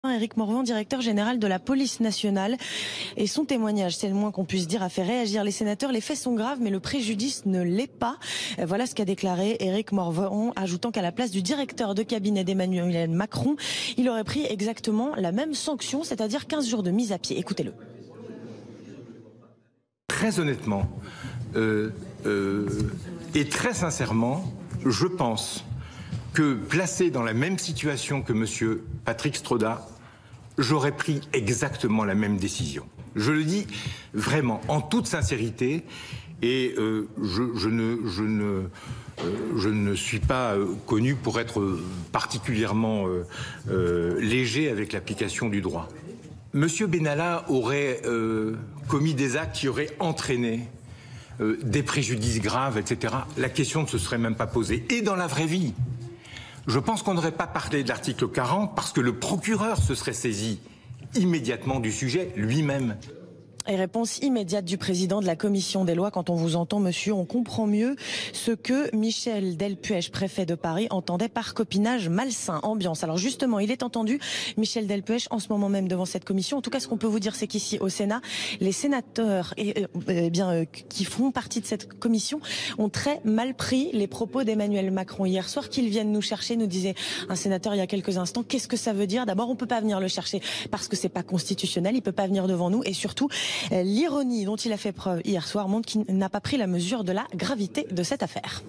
Éric Morvan, directeur général de la police nationale, et son témoignage, c'est le moins qu'on puisse dire, a fait réagir les sénateurs. Les faits sont graves, mais le préjudice ne l'est pas. Voilà ce qu'a déclaré Éric Morvan, ajoutant qu'à la place du directeur de cabinet d'Emmanuel Macron, il aurait pris exactement la même sanction, c'est-à-dire 15 jours de mise à pied. Écoutez-le. Très honnêtement et très sincèrement, je pense que placé dans la même situation que monsieur Patrick Stroda, j'aurais pris exactement la même décision. Je le dis vraiment, en toute sincérité, et je ne suis pas connu pour être particulièrement léger avec l'application du droit. Monsieur Benalla aurait commis des actes qui auraient entraîné des préjudices graves, etc. La question ne se serait même pas posée. Et dans la vraie vie, je pense qu'on n'aurait pas parlé de l'article 40 parce que le procureur se serait saisi immédiatement du sujet lui-même. Et réponse immédiate du président de la commission des lois. Quand on vous entend, monsieur, on comprend mieux ce que Michel Delpuech, préfet de Paris, entendait par copinage malsain, ambiance. Alors justement, il est entendu, Michel Delpuech, en ce moment même devant cette commission. En tout cas, ce qu'on peut vous dire, c'est qu'ici, au Sénat, les sénateurs qui font partie de cette commission ont très mal pris les propos d'Emmanuel Macron. Hier soir, qu'ils viennent nous chercher, nous disait un sénateur il y a quelques instants. Qu'est-ce que ça veut dire? D'abord, on peut pas venir le chercher parce que c'est pas constitutionnel. Il peut pas venir devant nous. Et surtout, l'ironie dont il a fait preuve hier soir montre qu'il n'a pas pris la mesure de la gravité de cette affaire.